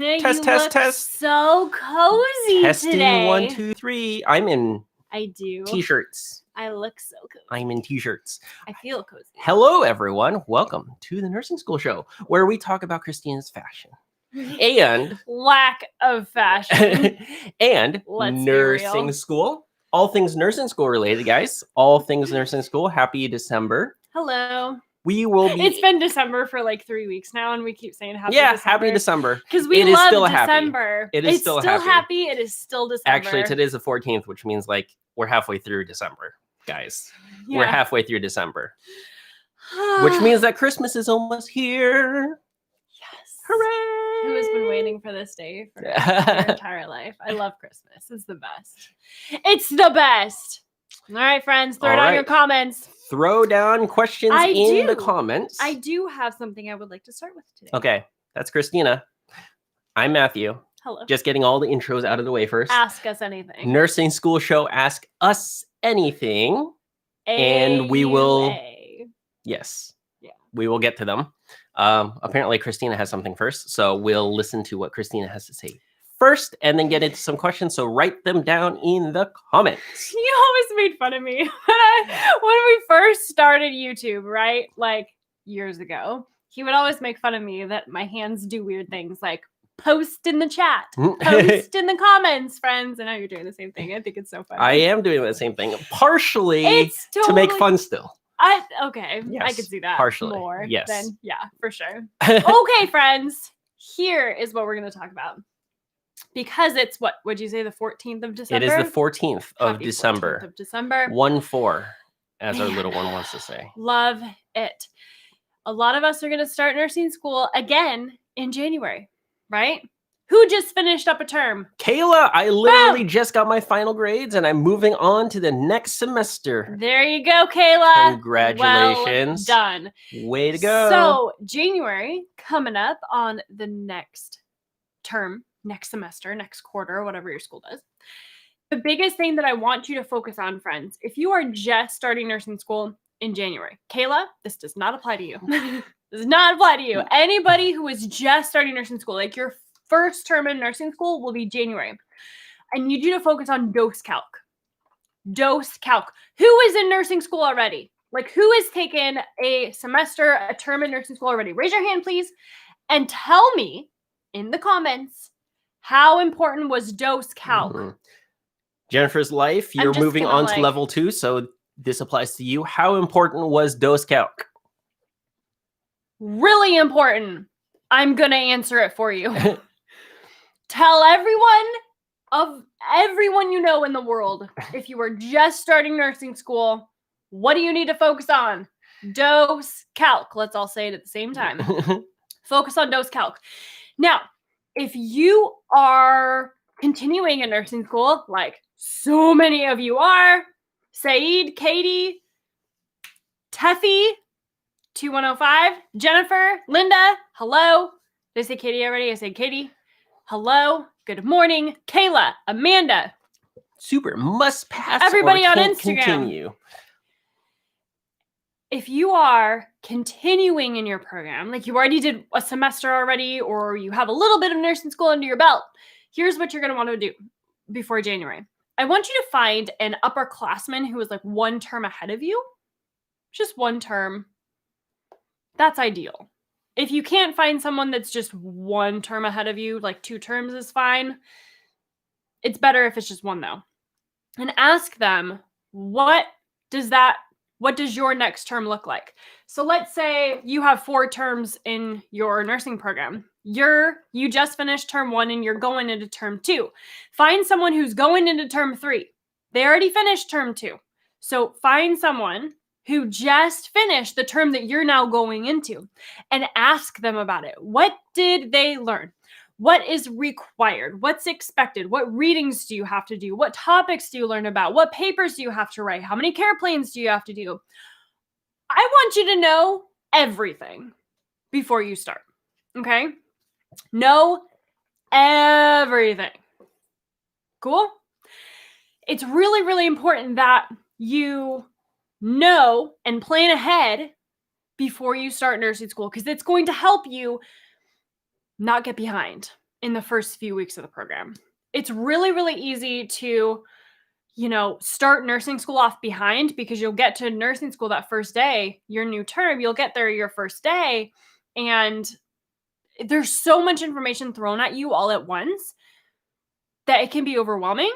Test, test, test. So cozy Testing today. 1, 2, 3. I'm in I do. t-shirts. I look so cozy. I'm in t-shirts. I feel cozy. Hello, everyone. Welcome to the Nursing School Show, where we talk about Christina's fashion and lack of fashion and Let's be nursing real. school. All things nursing school related, guys. All things nursing school. Happy December. Hello. We will be. It's been December for like 3 weeks now, and we keep saying happy December. Happy December. Because we love December. It is it's still happy. It is still December. Actually, today's the 14th, which means like we're halfway through December, guys. Yeah. We're halfway through December. Which means that Christmas is almost here. Yes. Hooray! Who has been waiting for this day for their entire life? I love Christmas. It's the best. It's the best. All right, friends, throw down your comments. Throw down questions in the comments. I do have something I would like to start with today. Okay, that's Christina. I'm Matthew. Hello. Just getting all the intros out of the way first. Ask us anything. Nursing School Show, ask us anything. And we will... Yes. Yeah. We will get to them. Apparently, Christina has something first, so we'll listen to what Christina has to say first and then get into some questions. So write them down in the comments. You always made fun of me when we first started YouTube, right? Like years ago. He would always make fun of me that my hands do weird things like post in the chat, post in the comments, friends. And now you're doing the same thing. I think it's so funny. I am doing the same thing, partially to make fun still. Okay, yes, I could see that partially more. Yes, then yeah, for sure. Okay, friends, here is what we're going to talk about. Because it's what would you say, the 14th of December? It is the 14th of Happy December. 14th of December. 1-4, as our little one wants to say. Love it. A lot of us are going to start nursing school again in January, right? Who just finished up a term? Kayla, I literally just got my final grades and I'm moving on to the next semester. There you go, Kayla. Congratulations. Well done. Way to go. So January coming up on the next term, next semester, next quarter, whatever your school does. The biggest thing that I want you to focus on, friends, if you are just starting nursing school in January, Kayla, this does not apply to you. Does not apply to you. Anybody who is just starting nursing school, like your first term in nursing school will be January. I need you to focus on dose calc. Dose calc. Who is in nursing school already? Like who has taken a semester, a term in nursing school already? Raise your hand, please, and tell me in the comments how important was dose calc. Mm-hmm. Jennifer's life, you're moving on to level 2, so this applies to you. How important was dose calc? Really important. I'm going to answer it for you. Tell everyone you know in the world, if you are just starting nursing school, what do you need to focus on? Dose calc. Let's all say it at the same time. Focus on dose calc. Now, if you are continuing in nursing school, like so many of you are, Saeed, Katie, Teffy, 2105, Jennifer, Linda, hello. Did I say Katie already? I said Katie. Hello. Good morning. Kayla, Amanda. Super. Must pass. Everybody on Instagram. Continue. If you are continuing in your program, like you already did a semester already, or you have a little bit of nursing school under your belt, here's what you're going to want to do before January. I want you to find an upperclassman who is like one term ahead of you. Just one term. That's ideal. If you can't find someone that's just one term ahead of you, like 2 terms is fine. It's better if it's just one though. And ask them, what does your next term look like? So let's say you have 4 terms in your nursing program. You just finished term 1 and you're going into term 2. Find someone who's going into term 3. They already finished term 2. So find someone who just finished the term that you're now going into and ask them about it. What did they learn? What is required? What's expected? What readings do you have to do? What topics do you learn about? What papers do you have to write? How many care plans do you have to do? I want you to know everything before you start, okay? Know everything. Cool? It's really, really important that you know and plan ahead before you start nursing school, because it's going to help you not get behind. in the first few weeks of the program. It's really, really easy to, start nursing school off behind because you'll get to nursing school that first day, your new term, you'll get there your first day, and there's so much information thrown at you all at once that it can be overwhelming.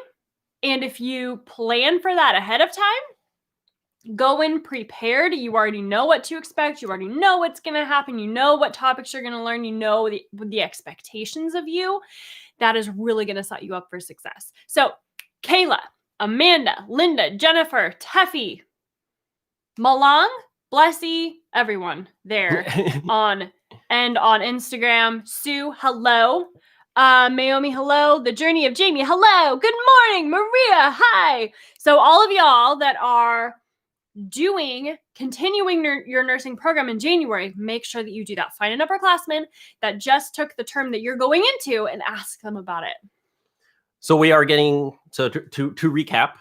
And if you plan for that ahead of time, go in prepared. You already know what to expect. You already know what's going to happen. You know what topics you're going to learn. You know the expectations of you. That is really going to set you up for success. So Kayla, Amanda, Linda, Jennifer, Teffy, Malang, Blessy, everyone there on Instagram. Sue, hello. Naomi, hello. The Journey of Jamie, hello. Good morning. Maria, hi. So all of y'all that are continuing your nursing program in January, make sure that you do that. Find an upperclassman that just took the term that you're going into and ask them about it. So we are getting, to recap.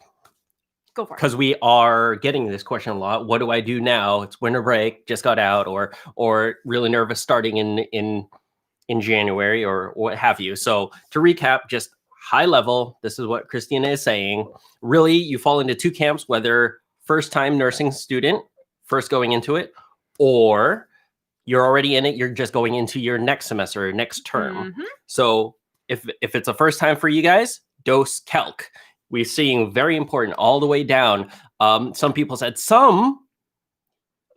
Go for it. Because we are getting this question a lot. What do I do now? It's winter break, just got out, or really nervous starting in January or what have you. So to recap, just high level, this is what Christina is saying. Really, you fall into two camps, whether first time nursing student, first going into it, or you're already in it, you're just going into your next semester or next term. Mm-hmm. So if it's a first time for you guys, dose calc. We're seeing very important all the way down. Some people said some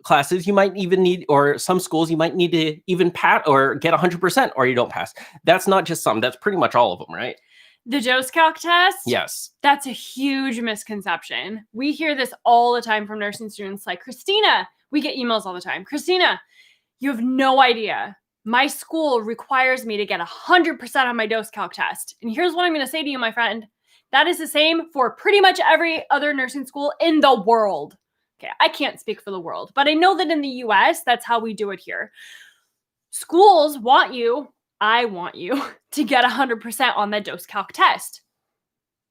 classes you might even need, or some schools you might need to even pass or get 100% or you don't pass. That's not just some, that's pretty much all of them, right? The dose calc test? Yes. That's a huge misconception. We hear this all the time from nursing students like, Christina, we get emails all the time. Christina, you have no idea. My school requires me to get 100% on my dose calc test. And here's what I'm going to say to you, my friend. That is the same for pretty much every other nursing school in the world. Okay, I can't speak for the world, but I know that in the US, that's how we do it here. Schools want you, I want you to get 100% on that dose calc test.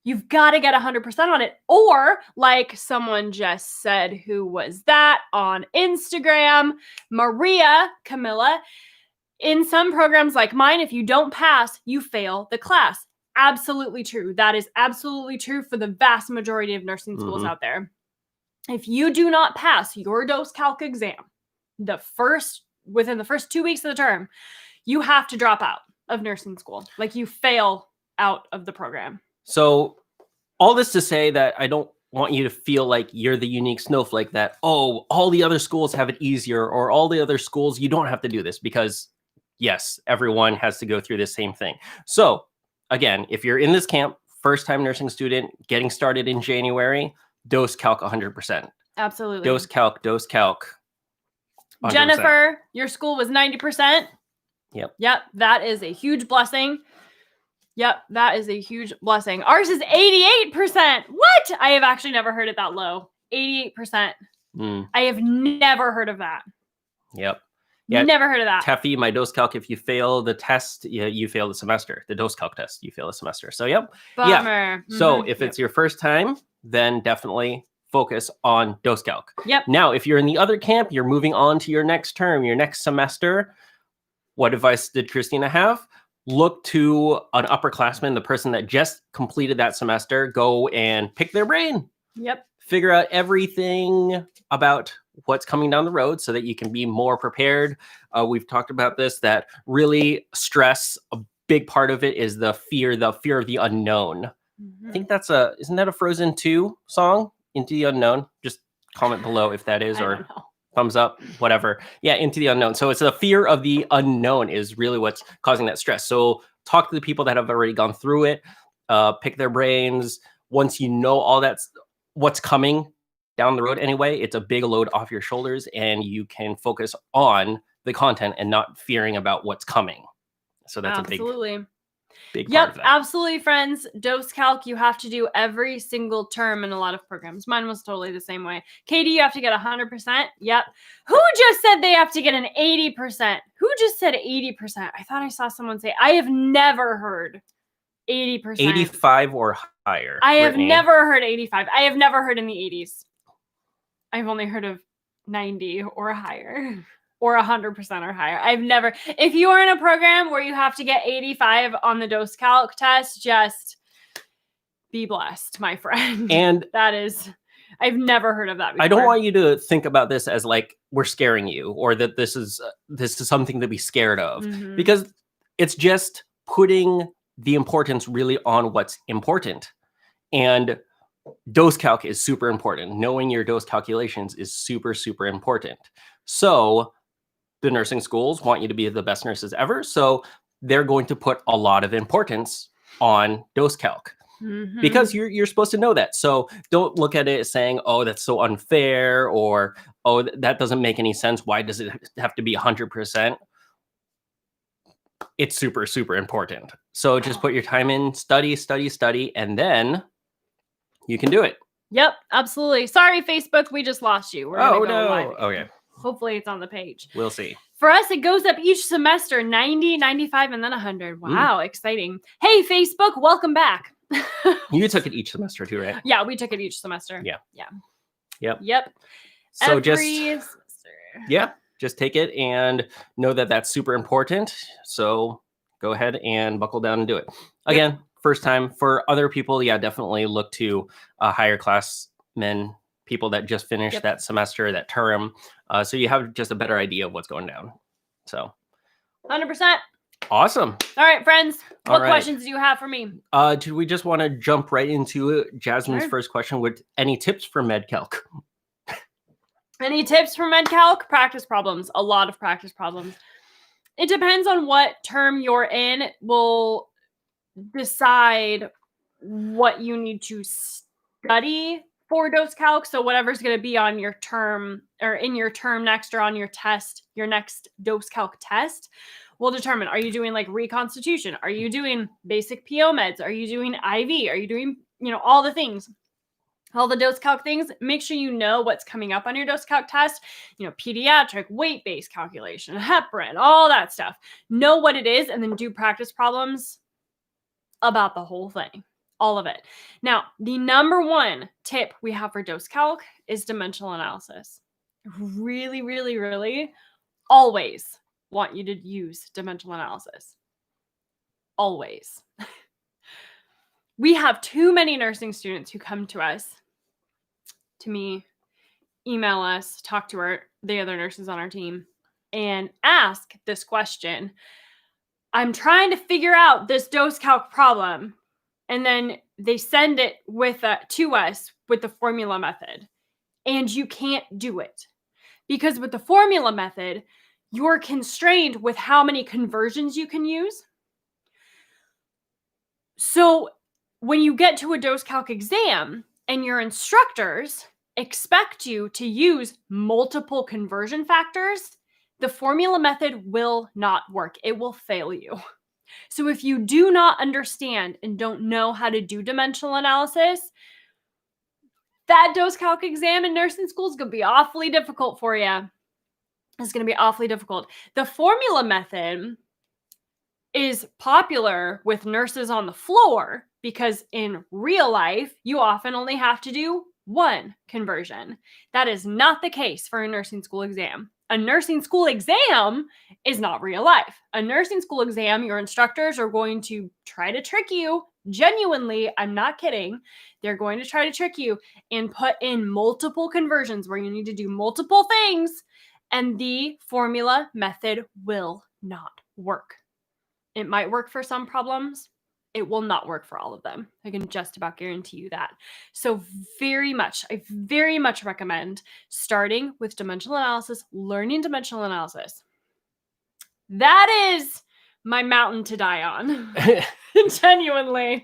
You've got to get 100% on it. Or like someone just said, who was that on Instagram? Maria, Camilla. In some programs like mine, if you don't pass, you fail the class. Absolutely true. That is absolutely true for the vast majority of nursing schools out there. If you do not pass your dose calc exam within the first 2 weeks of the term, you have to drop out of nursing school. Like you fail out of the program. So all this to say that I don't want you to feel like you're the unique snowflake that, oh, all the other schools have it easier, or all the other schools, you don't have to do this, because yes, everyone has to go through the same thing. So again, if you're in this camp, first time nursing student, getting started in January, dose calc 100%. Absolutely. Dose calc. 100%. Jennifer, your school was 90%. Yep. That is a huge blessing. Yep, that is a huge blessing. Ours is 88%. What? I have actually never heard it that low. 88%. I have never heard of that. Yep. Yeah, never heard of that. Teffy, my dose calc, if you fail the test, you fail the semester. The dose calc test, you fail the semester. So, yep. Bummer. Yeah. So, if it's your first time, then definitely focus on dose calc. Yep. Now, if you're in the other camp, you're moving on to your next term, your next semester. What advice did Christina have? Look to an upperclassman, the person that just completed that semester, go and pick their brain. Yep. Figure out everything about what's coming down the road so that you can be more prepared. We've talked about this, that really stress, a big part of it is the fear of the unknown. I think isn't that a Frozen 2 song? Into the Unknown? Just comment below if that is, or thumbs up, whatever. Yeah, Into the Unknown. So it's the fear of the unknown is really what's causing that stress. So talk to the people that have already gone through it, pick their brains. Once you know all that's what's coming down the road anyway, it's a big load off your shoulders and you can focus on the content and not fearing about what's coming. So that's a big part of that. Absolutely, friends. Dose calc, you have to do every single term in a lot of programs. Mine was totally the same way. Katie, you have to get 100%. Yep. Who just said they have to get an 80%? Who just said 80%? I thought I saw someone say, I have never heard 80%. 85 or higher. I have never heard 85. I have never heard in the 80s. I've only heard of 90 or higher. or 100% or higher. I've never, if you are in a program where you have to get 85 on the dose calc test, just be blessed, my friend. And that is, I've never heard of that before. I don't want you to think about this as like we're scaring you or that this is something to be scared of, because it's just putting the importance really on what's important. And dose calc is super important. Knowing your dose calculations is super, super important. So the nursing schools want you to be the best nurses ever. So they're going to put a lot of importance on dose calc because you're supposed to know that. So don't look at it as saying, oh, that's so unfair, or, oh, that doesn't make any sense. Why does it have to be 100%? It's super, super important. So just put your time in, study, and then you can do it. Yep, absolutely. Sorry, Facebook, we just lost you. We're no. live. Okay. Hopefully it's on the page. We'll see. For us, it goes up each semester, 90, 95, and then 100. Wow, exciting. Hey, Facebook, welcome back. You took it each semester too, right? Yeah, we took it each semester. Yep. Every So semester. Just take it and know that that's super important. So go ahead and buckle down and do it. Again, first time. For other people, definitely look to higher class men, people that just finished that semester, that term. So you have just a better idea of what's going down. So 100%. Awesome. All right, friends. What questions do you have for me? Do we just want to jump right into Jasmine's first question with any tips for MedCalc? Any tips for MedCalc? Practice problems. A lot of practice problems. It depends on what term you're in. Will decide what you need to study for dose calc. So whatever's going to be on your term or in your term next or on your test, your next dose calc test will determine, are you doing like reconstitution? Are you doing basic PO meds? Are you doing IV? Are you doing, all the things, all the dose calc things? Make sure you know what's coming up on your dose calc test, pediatric, weight-based calculation, heparin, all that stuff. Know what it is and then do practice problems about the whole thing. All of it. Now, the number one tip we have for dose calc is dimensional analysis. Really, really, really always want you to use dimensional analysis. Always. We have too many nursing students who come to us, to me, email us, talk to the other nurses on our team, and ask this question. I'm trying to figure out this dose calc problem. And then they send it to us with the formula method. And you can't do it. Because with the formula method, you're constrained with how many conversions you can use. So when you get to a dose calc exam and your instructors expect you to use multiple conversion factors, the formula method will not work. It will fail you. So if you do not understand and don't know how to do dimensional analysis, that dose calc exam in nursing school is going to be awfully difficult for you. It's going to be awfully difficult. The formula method is popular with nurses on the floor because in real life, you often only have to do one conversion. That is not the case for a nursing school exam. A nursing school exam is not real life. A nursing school exam, your instructors are going to try to trick you. Genuinely, I'm not kidding. They're going to try to trick you and put in multiple conversions where you need to do multiple things, and the formula method will not work. It might work for some problems. It will not work for all of them. I can just about guarantee you that. So I very much recommend starting with dimensional analysis, learning dimensional analysis. That is my mountain to die on. Genuinely.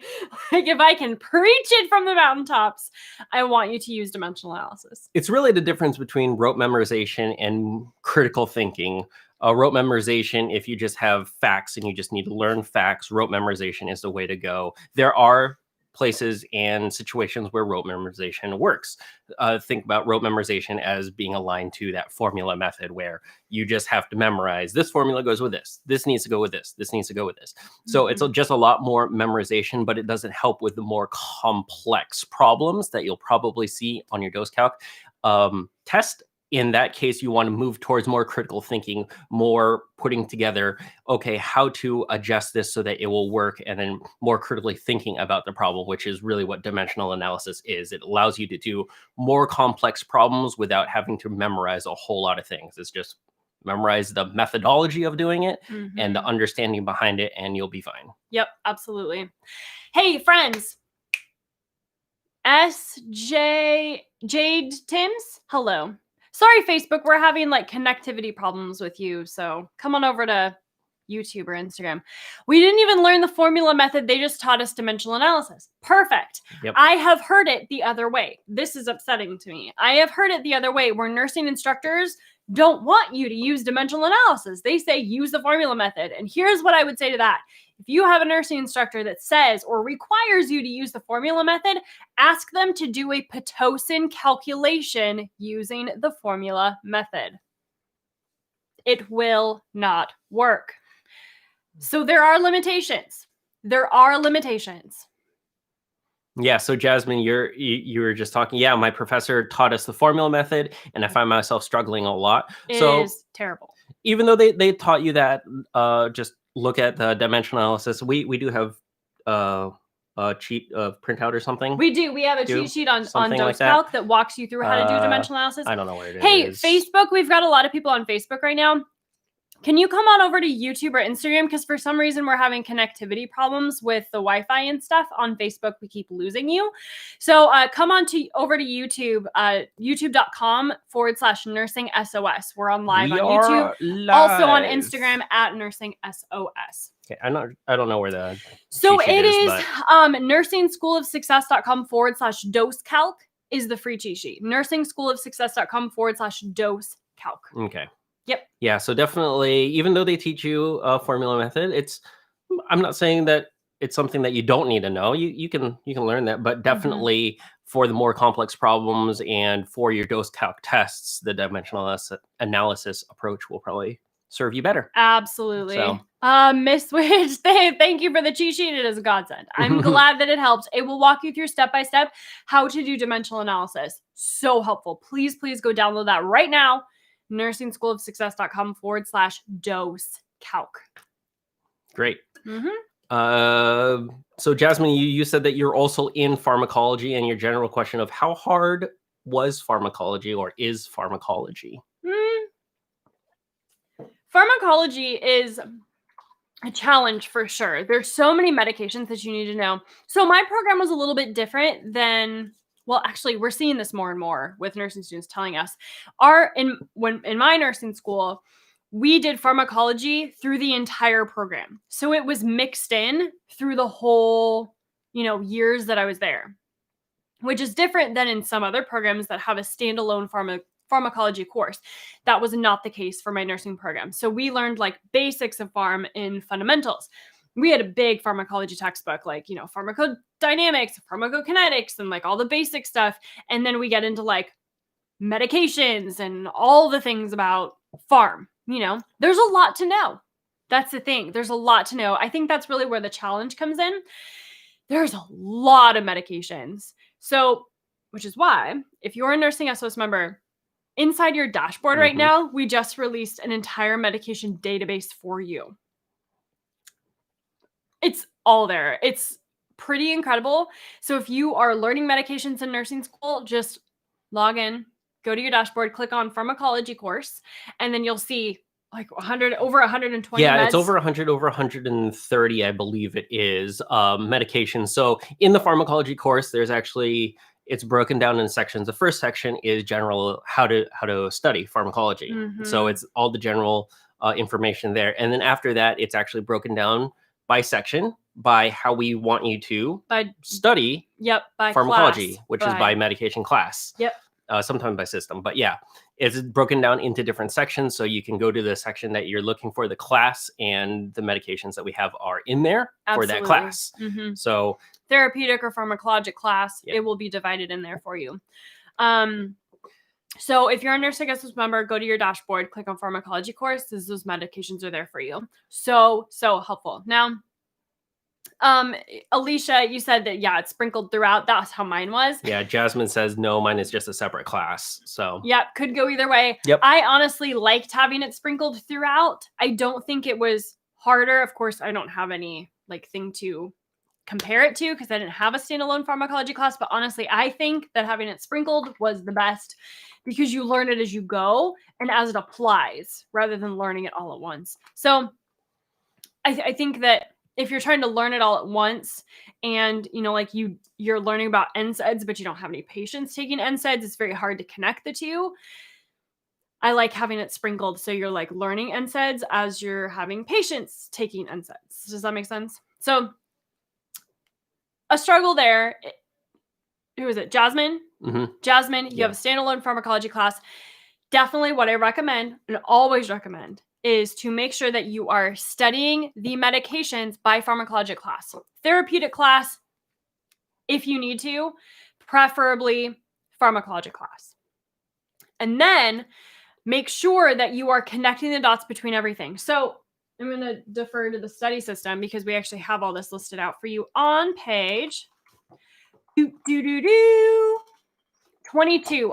Like if I can preach it from the mountaintops, I want you to use dimensional analysis. It's really the difference between rote memorization and critical thinking. Rote memorization, if you just have facts and you just need to learn facts, rote memorization is the way to go. There are places and situations where rote memorization works. Think about rote memorization as being aligned to that formula method where you just have to memorize this formula goes with this. This needs to go with this. This needs to go with this. So it's just a lot more memorization, but it doesn't help with the more complex problems that you'll probably see on your dose calc test. in that case, you want to move towards more critical thinking, more putting together, okay, how to adjust this so that it will work, and then more critically thinking about the problem, which is really what dimensional analysis is. It allows you to do more complex problems without having to memorize a whole lot of things. It's just memorize the methodology of doing it and the understanding behind it, and you'll be fine. Yep, absolutely. Hey, friends. Jade Tims, hello. Sorry, Facebook, we're having like connectivity problems with you, so come on over to YouTube or Instagram. We didn't even learn the formula method. They just taught us dimensional analysis. Perfect. Yep. I have heard it the other way. This is upsetting to me. I have heard it the other way where nursing instructors don't want you to use dimensional analysis. They say use the formula method. And here's what I would say to that. If you have a nursing instructor that says or requires you to use the formula method, ask them to do a Pitocin calculation using the formula method. It will not work. So there are limitations. There are limitations. Yeah. So Jasmine, you were just talking. Yeah, my professor taught us the formula method, and I find myself struggling a lot. It is terrible. Even though they taught you that, just look at the dimensional analysis. We do have a cheat printout or something. We do. We have a cheat sheet on like DoseCalc that walks you through how to do dimensional analysis. I don't know where it is. Hey, Facebook, we've got a lot of people on Facebook right now. Can you come on over to YouTube or Instagram? Because for some reason we're having connectivity problems with the Wi-Fi and stuff on Facebook. We keep losing you. So come on over to YouTube, youtube.com/nursing SOS. We're on live on YouTube. Also on Instagram @nursing SOS. Okay, I don't know where the so it is nursingschoolofsuccess.com/DoseCalc is the free cheat sheet. nursingschoolofsuccess.com/DoseCalc. Okay. Yep. Yeah. So definitely, even though they teach you a formula method, I'm not saying that it's something that you don't need to know. You can learn that, but definitely for the more complex problems and for your DoseCalc tests, the dimensional analysis approach will probably serve you better. Absolutely. So. Miss Witch, thank you for the cheat sheet. It is a godsend. I'm glad that it helped. It will walk you through step by step how to do dimensional analysis. So helpful. Please go download that right now. nursingschoolofsuccess.com/DoseCalc. Great. So Jasmine, you said that you're also in pharmacology, and your general question of how hard was pharmacology or is pharmacology? Pharmacology is a challenge for sure. There's so many medications that you need to know. So my program was a little bit different than, well, actually, we're seeing this more and more with nursing students telling us. In my nursing school, we did pharmacology through the entire program. So it was mixed in through the whole, years that I was there, which is different than in some other programs that have a standalone pharmacology course. That was not the case for my nursing program. So we learned like basics of pharm in fundamentals. We had a big pharmacology textbook, like, pharmacodynamics, pharmacokinetics, and like all the basic stuff. And then we get into like medications and all the things about pharm. There's a lot to know. That's the thing. There's a lot to know. I think that's really where the challenge comes in. There's a lot of medications. So, which is why if you're a Nursing SOS member, inside your dashboard right now, we just released an entire medication database for you. It's all there. It's pretty incredible. So if you are learning medications in nursing school, just log in, go to your dashboard, click on pharmacology course, and then you'll see like over 120 Yeah, meds. it's over 100, over 130, I believe it is, medications. So in the pharmacology course, it's broken down in sections. The first section is general, how to study pharmacology. So it's all the general information there. And then after that, it's actually broken down by section, by how we want you to study by pharmacology, class, which is by medication class. Sometimes by system. But yeah, it's broken down into different sections. So you can go to the section that you're looking for. The class and the medications that we have are in there for that class. So therapeutic or pharmacologic class, it will be divided in there for you. So if you're a Nursing SOS member, go to your dashboard, click on pharmacology course, because those medications are there for you. So helpful. Now, Alicia, you said that, yeah, it's sprinkled throughout. That's how mine was. Yeah, Jasmine says, no, mine is just a separate class. So yeah, could go either way. Yep. I honestly liked having it sprinkled throughout. I don't think it was harder. Of course, I don't have any like thing to compare it to because I didn't have a standalone pharmacology class. But honestly, I think that having it sprinkled was the best because you learn it as you go and as it applies rather than learning it all at once. So I think that if you're trying to learn it all at once and, you know, like you're learning about NSAIDs, but you don't have any patients taking NSAIDs, it's very hard to connect the two. I like having it sprinkled so you're like learning NSAIDs as you're having patients taking NSAIDs. Does that make sense? So a struggle there. Who is it? Jasmine? Mm-hmm. Jasmine, you have a standalone pharmacology class. Definitely what I recommend and always recommend is to make sure that you are studying the medications by pharmacologic class. Therapeutic class, if you need to, preferably pharmacologic class. And then make sure that you are connecting the dots between everything. So I'm going to defer to the study system because we actually have all this listed out for you on page 22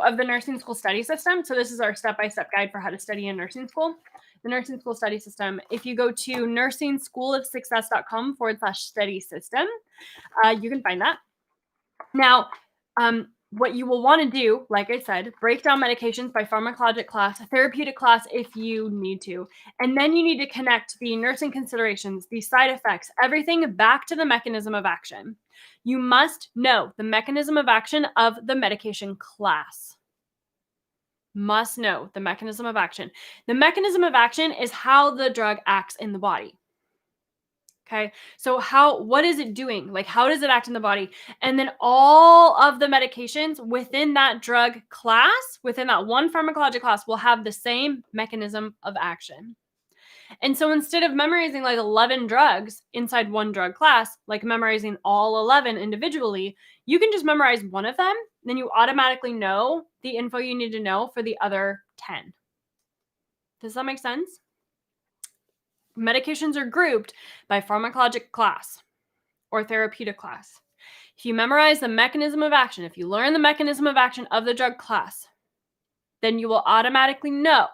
of the nursing school study system. So this is our step-by-step guide for how to study in nursing school. The nursing school study system. If you go to nursingschoolofsuccess.com/study system, you can find that. Now, what you will want to do, like I said, break down medications by pharmacologic class, therapeutic class if you need to. And then you need to connect the nursing considerations, the side effects, everything back to the mechanism of action. You must know the mechanism of action of the medication class. Must know the mechanism of action. The mechanism of action is how the drug acts in the body. Okay, so what is it doing? Like, how does it act in the body? And then all of the medications within that drug class, within that one pharmacologic class, will have the same mechanism of action. And so instead of memorizing like 11 drugs inside one drug class, like memorizing all 11 individually, you can just memorize one of them. Then you automatically know the info you need to know for the other 10. Does that make sense? Medications are grouped by pharmacologic class or therapeutic class. If you memorize the mechanism of action, if you learn the mechanism of action of the drug class, then you will automatically know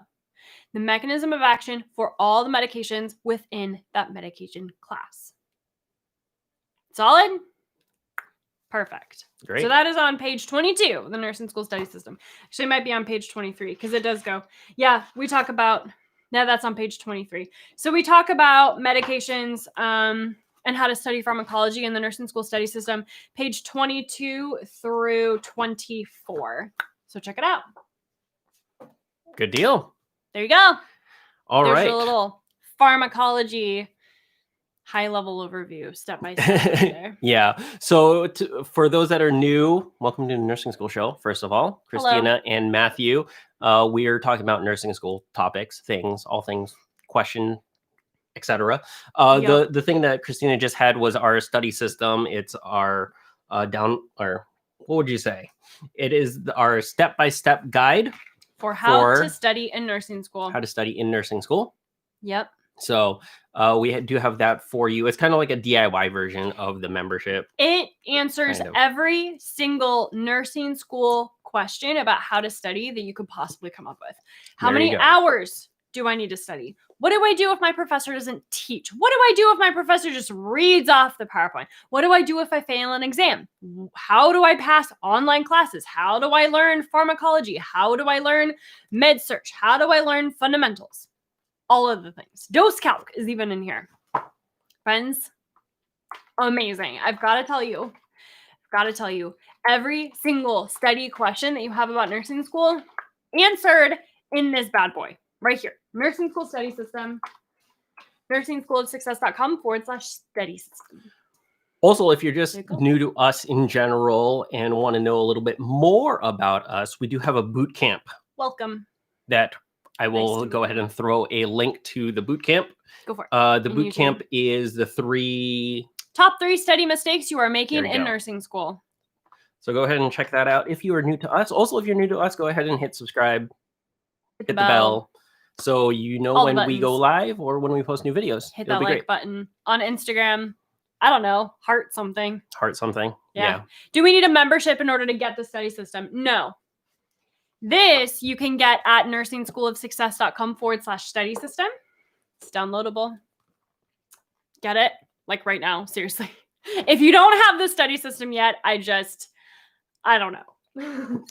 the mechanism of action for all the medications within that medication class. Solid? Perfect. Great. So that is on page 22 of the nursing school study system. Actually, it might be on page 23 because it does go. Yeah, we talk about, now that's on page 23. So we talk about medications and how to study pharmacology in the nursing school study system, page 22 through 24. So check it out. Good deal. There you go. All There's right. a little pharmacology high-level overview, step-by-step there. Yeah. So for those that are new, welcome to the Nursing School Show. First of all, Christina and Matthew, we are talking about nursing school topics, all things, question, etc. The thing that Christina just had was our study system. It's our what would you say? It is our step-by-step guide for how to study in nursing school. How to study in nursing school. Yep. So we do have that for you. It's kind of like a DIY version of the membership. It answers every single nursing school question about how to study that you could possibly come up with. How many hours do I need to study? What do I do if my professor doesn't teach? What do I do if my professor just reads off the PowerPoint? What do I do if I fail an exam? How do I pass online classes? How do I learn pharmacology? How do I learn med search? How do I learn fundamentals? All of the things. Dose calc is even in here. Friends, amazing. I've got to tell you, every single study question that you have about nursing school answered in this bad boy right here. Nursing School Study System, nursingschoolofsuccess.com/study system. Also, if you're just new to us in general and want to know a little bit more about us, we do have a boot camp. Welcome. That I will go ahead and throw a link to the boot camp. Go for it. The boot camp is the top 3 study mistakes you are making in nursing school. So go ahead and check that out if you are new to us. Also, if you're new to us, go ahead and hit subscribe, hit the bell, so you know when we go live or when we post new videos. Hit that like button on Instagram I don't know, heart something. Heart something. Yeah. Do we need a membership in order to get the study system? No. This you can get at nursingschoolofsuccess.com/study system. It's downloadable. Get it? Like right now, seriously. If you don't have the study system yet, I don't know.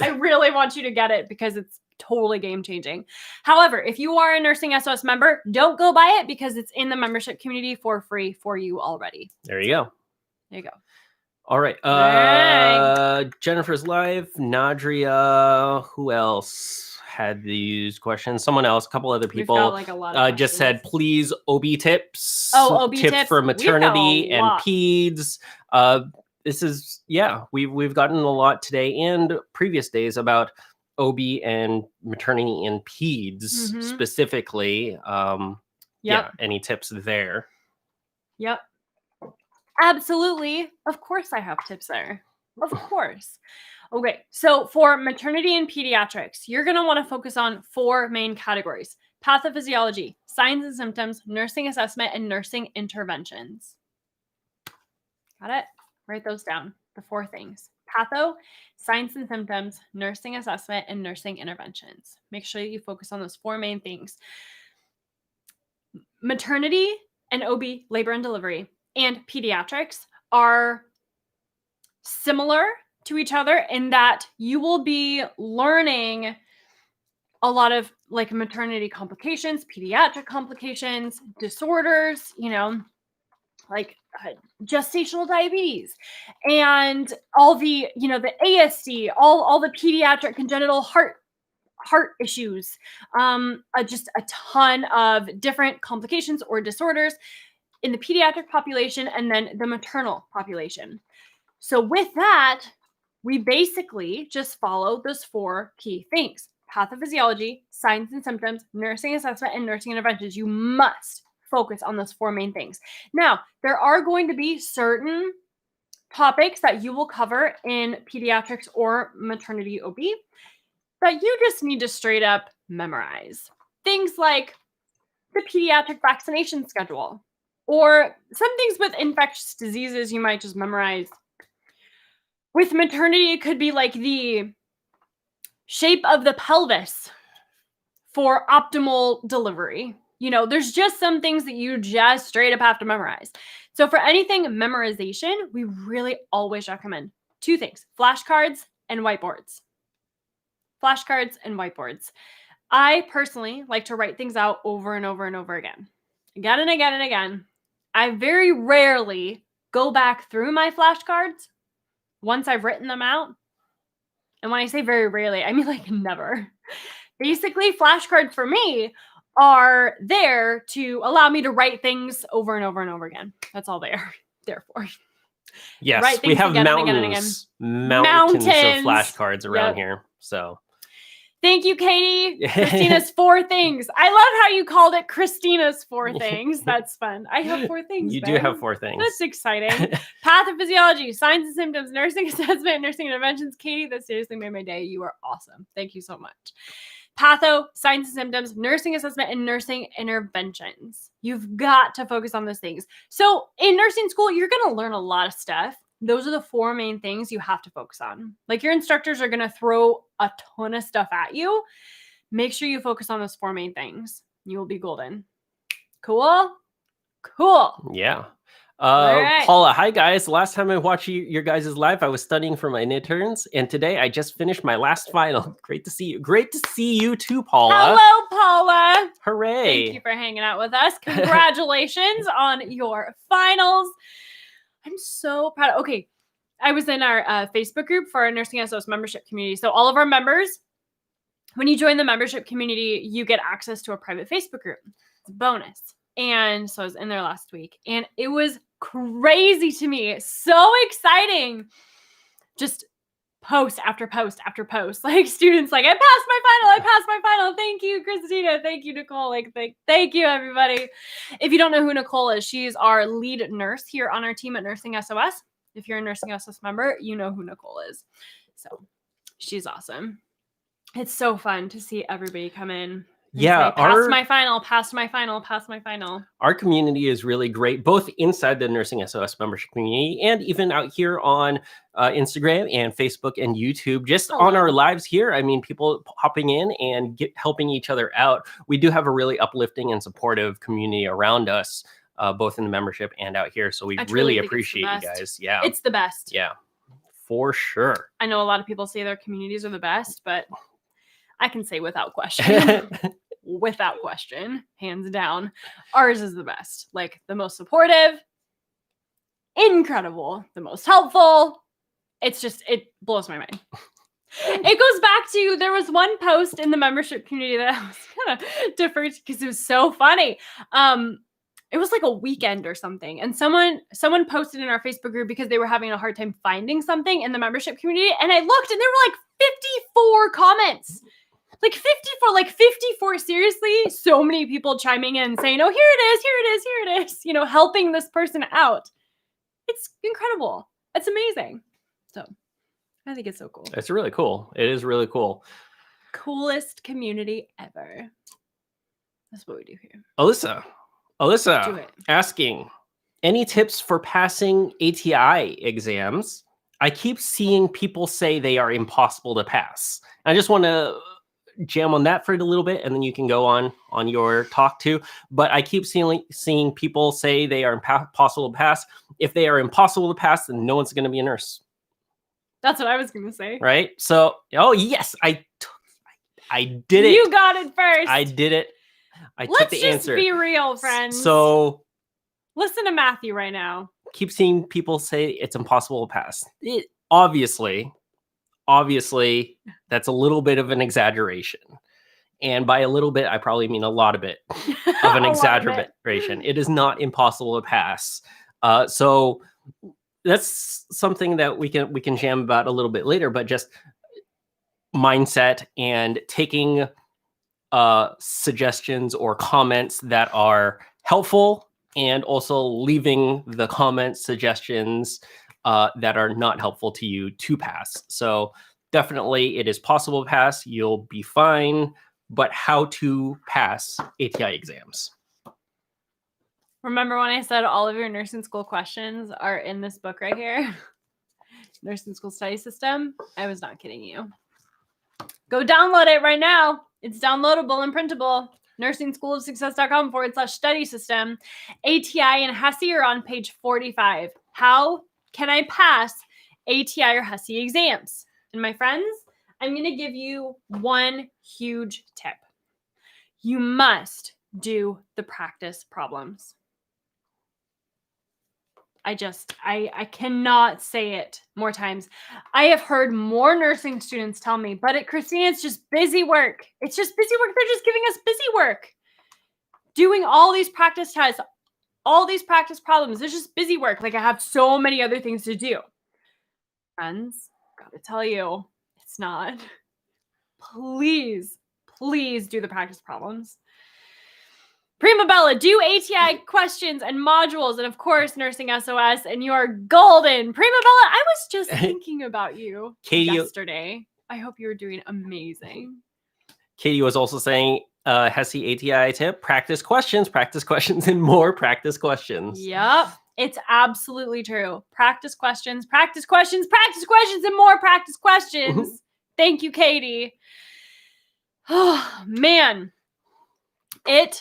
I really want you to get it because it's totally game changing. However, if you are a Nursing SOS member, don't go buy it because it's in the membership community for free for you already. There you go. There you go. All right. Jennifer's live. Nadria. Who else had these questions? Someone else. A couple other people. We've got like a lot of just said, please, OB tips. OB tips for maternity and peds. This is, we've gotten a lot today and previous days about OB and maternity and peds specifically. Any tips there? Yep. Absolutely. Of course I have tips there. Of course. Okay. So for maternity and pediatrics, you're going to want to focus on 4 main categories: pathophysiology, signs and symptoms, nursing assessment, and nursing interventions. Got it? Write those down. The 4 things: patho, signs and symptoms, nursing assessment, and nursing interventions. Make sure you focus on those 4 main things. Maternity and OB, labor and delivery, and pediatrics are similar to each other in that you will be learning a lot of like maternity complications, pediatric complications, disorders, like gestational diabetes and all the, the ASD, all the pediatric congenital heart issues, just a ton of different complications or disorders in the pediatric population and then the maternal population. So with that, we basically just follow those 4 key things: pathophysiology, signs and symptoms, nursing assessment, and nursing interventions. You must focus on those 4 main things. Now, there are going to be certain topics that you will cover in pediatrics or maternity OB that you just need to straight up memorize. Things like the pediatric vaccination schedule, or some things with infectious diseases you might just memorize. With maternity, it could be like the shape of the pelvis for optimal delivery. There's just some things that you just straight up have to memorize. So for anything memorization, we really always recommend 2 things: flashcards and whiteboards. Flashcards and whiteboards. I personally like to write things out over and over and over again. Again and again and again. I very rarely go back through my flashcards once I've written them out. And when I say very rarely, I mean like never. Basically, flashcards for me are there to allow me to write things over and over and over again. That's all they are there for. Yes, we have mountains of flashcards around here. So thank you, Katie. Christina's 4 things. I love how you called it Christina's 4 things. That's fun. I have 4 things. You do have 4 things. That's exciting. Pathophysiology, signs and symptoms, nursing assessment, nursing interventions. Katie, that seriously made my day. You are awesome. Thank you so much. Patho, signs and symptoms, nursing assessment, and nursing interventions. You've got to focus on those things. So in nursing school, you're going to learn a lot of stuff. Those are the 4 main things you have to focus on. Like, your instructors are going to throw a ton of stuff at you. Make sure you focus on those 4 main things. You will be golden. Cool? Cool. Yeah. Right. Paula, hi guys. Last time I watched your guys' live, I was studying for my midterms, and today I just finished my last final. Great to see you. Great to see you too, Paula. Hello, Paula. Hooray. Thank you for hanging out with us. Congratulations on your finals. I'm so proud. Okay. I was in our Facebook group for our Nursing SOS membership community. So all of our members, when you join the membership community, you get access to a private Facebook group. It's a bonus. And so I was in there last week, and it was crazy to me. So exciting. Just post after post after post. Like, students like, I passed my final. Thank you, Christina. Thank you, Nicole. Like, thank you, everybody. If you don't know who Nicole is, she's our lead nurse here on our team at Nursing SOS. If you're a Nursing SOS member, you know who Nicole is. So she's awesome. It's so fun to see everybody come in. Yeah, pass my final, pass my final, pass my final. Our community is really great, both inside the Nursing SOS membership community and even out here on Instagram and Facebook and YouTube, just on our lives here. I mean, people hopping in and helping each other out. We do have a really uplifting and supportive community around us, both in the membership and out here. So we really appreciate you guys. Yeah. It's the best. Yeah, for sure. I know a lot of people say their communities are the best, but I can say without question. Without question, hands down, ours is the best. Like, the most supportive, incredible, the most helpful. It's just, it blows my mind. It goes back to, there was one post in the membership community that I was kind of different because it was so funny. It was like a weekend or something, and someone posted in our Facebook group because they were having a hard time finding something in the membership community, and I looked and there were like 54 comments. Like 54, seriously, so many people chiming in saying, oh, here it is, helping this person out. It's incredible. It's amazing. So I think it's so cool. It's really cool. It is really cool. Coolest community ever. That's what we do here. Alyssa asking, any tips for passing ATI exams? I keep seeing people say they are impossible to pass. I just want to jam on that for a little bit, and then you can go on your talk too. But I keep seeing people say they are impossible to pass. If they are impossible to pass, then no one's going to be a nurse. That's what I was going to say. Right? So, oh yes, I did it. You got it first. I did it. I took the answer. Let's just be real, friends. So, listen to Matthew right now. Keep seeing people say it's impossible to pass. Obviously, that's a little bit of an exaggeration. And by a little bit, I probably mean a lot of it of an exaggeration. It is not impossible to pass. So that's something that we can jam about a little bit later, but just mindset and taking suggestions or comments that are helpful, and also leaving the comments, suggestions that are not helpful to you to pass. So definitely it is possible to pass. You'll be fine. But how to pass ATI exams? Remember when I said all of your nursing school questions are in this book right here? Nursing School Study System? I was not kidding you. Go download it right now. It's downloadable and printable. NursingSchoolOfSuccess.com/study system. ATI and Hussey are on page 45. How can I pass ATI or Hussey exams? And my friends, I'm going to give you one huge tip. You must do the practice problems. I cannot say it more times. I have heard more nursing students tell me, but Christina, it's just busy work. It's just busy work. They're just giving us busy work. Doing all these practice tests, all these practice problems. It's just busy work. Like, I have so many other things to do. Friends, gotta tell you, it's not. Please do the practice problems. Prima Bella, do ATI questions and modules, and of course, Nursing SOS, and you're golden. Prima Bella, I was just thinking about you yesterday. I hope you're doing amazing. Katie was also saying, Hussey ATI tip, practice questions, and more practice questions. Yep, it's absolutely true. Practice questions, and more practice questions. Thank you, Katie. Oh, man. I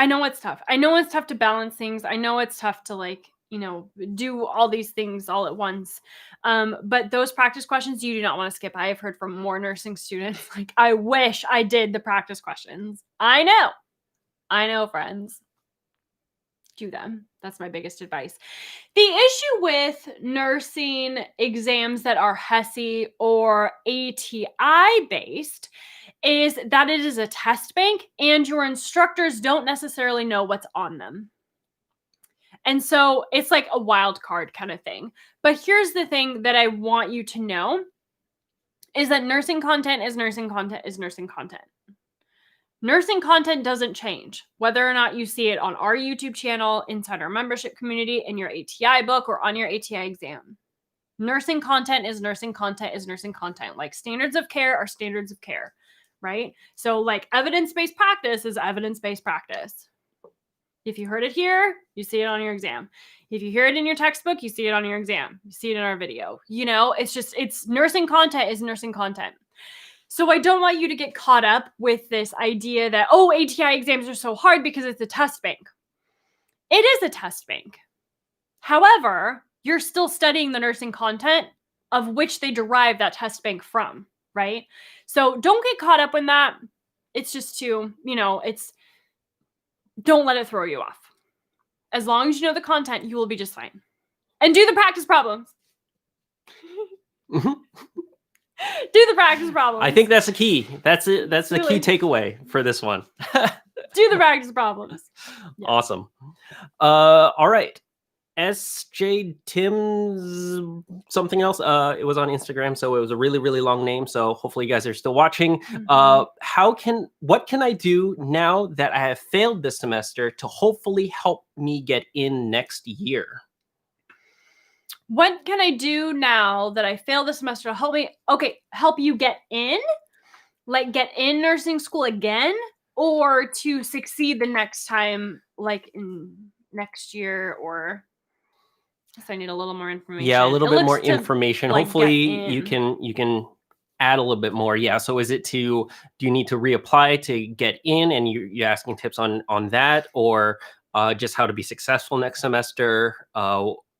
know it's tough. I know it's tough to balance things. I know it's tough to do all these things all at once. But those practice questions, you do not want to skip. I have heard from more nursing students, like, I wish I did the practice questions. I know, friends. Do them. That's my biggest advice. The issue with nursing exams that are Hussey or ATI based is that it is a test bank and your instructors don't necessarily know what's on them. And so it's like a wild card kind of thing. But here's the thing that I want you to know is that nursing content is nursing content is nursing content. Nursing content doesn't change, whether or not you see it on our YouTube channel, inside our membership community, in your ATI book, or on your ATI exam. Nursing content is nursing content is nursing content. Like, standards of care are standards of care. right? So like evidence-based practice is evidence-based practice. If you heard it here, you see it on your exam. If you hear it in your textbook, you see it on your exam. You see it in our video. It's nursing content is nursing content. So I don't want you to get caught up with this idea that, ATI exams are so hard because it's a test bank. It is a test bank. However, you're still studying the nursing content of which they derive that test bank from, right? So don't get caught up in that. It's just don't let it throw you off. As long as you know the content, you will be just fine. And do the practice problems. Do the practice problems. I think that's the key. That's it. That's the key takeaway for this one. Do the practice problems. Yeah. Awesome. All right. SJ Tim's something else. It was on Instagram, so it was a really, really long name. So hopefully you guys are still watching. Mm-hmm. What can I do now that I have failed this semester to hopefully help me get in next year? What can I do now that I failed this semester to help me? Okay, help you get in? Like get in nursing school again? Or to succeed the next time, like in next year, or... So I need a little more information. Yeah, a little bit more information. Hopefully you can add a little bit more. Yeah. So do you need to reapply to get in, and you're asking tips on that, or just how to be successful next semester?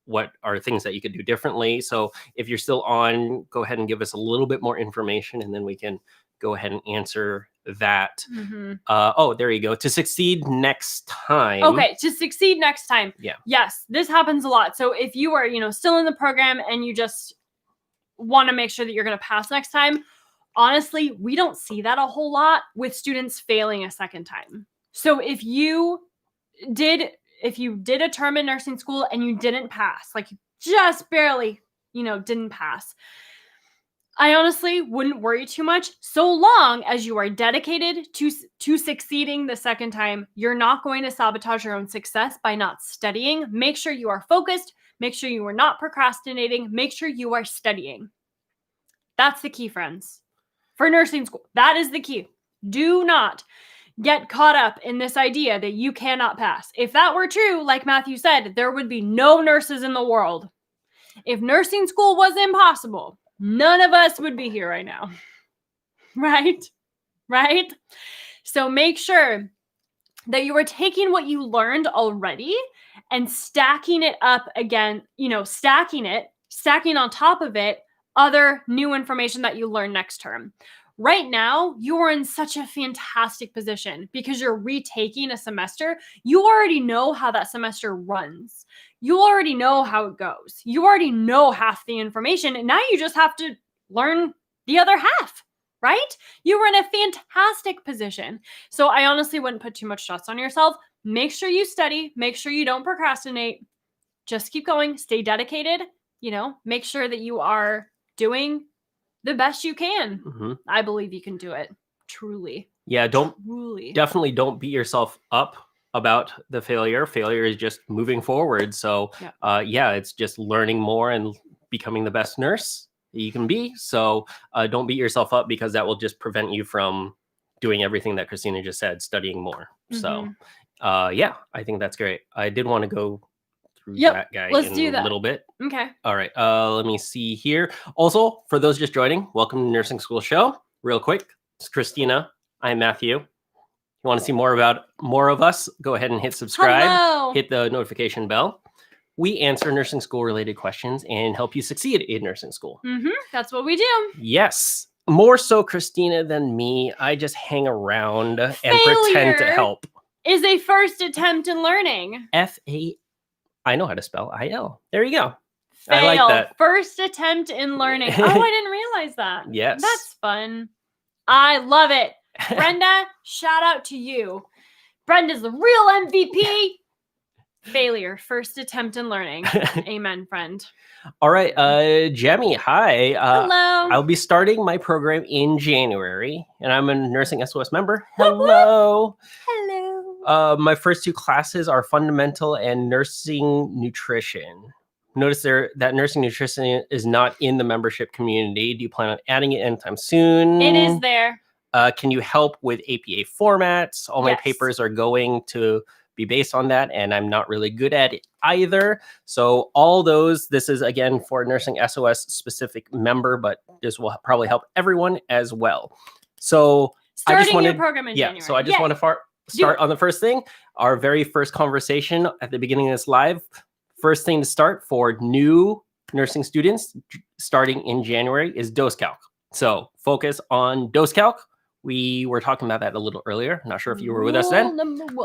What are things that you could do differently? So if you're still on, go ahead and give us a little bit more information, and then we can go ahead and answer that. Mm-hmm. There you go. To succeed next time. Okay, to succeed next time. Yeah. Yes, this happens a lot. So if you are, still in the program and you just want to make sure that you're going to pass next time, honestly, we don't see that a whole lot with students failing a second time. So if you did a term in nursing school and you didn't pass, like you just barely, didn't pass, I honestly wouldn't worry too much. So long as you are dedicated to succeeding the second time, you're not going to sabotage your own success by not studying. Make sure you are focused. Make sure you are not procrastinating. Make sure you are studying. That's the key, friends. For nursing school, that is the key. Do not get caught up in this idea that you cannot pass. If that were true, like Matthew said, there would be no nurses in the world. If nursing school was impossible, none of us would be here right now. Right? So make sure that you are taking what you learned already and stacking it up again, stacking on top of it, other new information that you learn next term. Right now, you are in such a fantastic position because you're retaking a semester. You already know how that semester runs. You already know how it goes. You already know half the information, and now you just have to learn the other half, right? You were in a fantastic position. So I honestly wouldn't put too much stress on yourself. Make sure you study. Make sure you don't procrastinate. Just keep going. Stay dedicated. Make sure that you are doing the best you can. Mm-hmm. I believe you can do it. Truly. Yeah, definitely don't beat yourself up about the failure. Failure is just moving forward. So it's just learning more and becoming the best nurse you can be. So don't beat yourself up, because that will just prevent you from doing everything that Christina just said, studying more. Mm-hmm. So I think that's great. I did want to go through that guy in a little bit. Okay. All right. Let me see here. Also, for those just joining, welcome to Nursing School Show. Real quick, it's Christina. I'm Matthew. If you want to see more of us, go ahead and hit subscribe. Hello. Hit the notification bell. We answer nursing school related questions and help you succeed in nursing school. Mm-hmm. That's what we do. Yes. More so Christina than me. I just hang around and pretend to help. Is a first attempt in learning. I know how to spell IL. There you go. Fail. I like that. First attempt in learning. Oh, I didn't realize that. Yes. That's fun. I love it. Brenda, shout out to you. Brenda's the real MVP. Failure. First attempt in learning. Amen, friend. All right. Jemmy, hi. Hello. I'll be starting my program in January, and I'm a Nursing SOS member. Hello. Hello. My first two classes are fundamental and nursing nutrition. Notice that nursing nutrition is not in the membership community. Do you plan on adding it anytime soon? It is there. can you help with APA formats? All my Yes. papers are going to be based on that, and I'm not really good at it either. So all those, this is again for Nursing SOS specific member, but this will probably help everyone as well. So Starting your program in January. So I just want to start on the first thing. Our very first conversation at the beginning of this live. First thing to start for new nursing students starting in January is dose calc. So focus on dose calc. We were talking about that a little earlier. Not sure if you were with us then.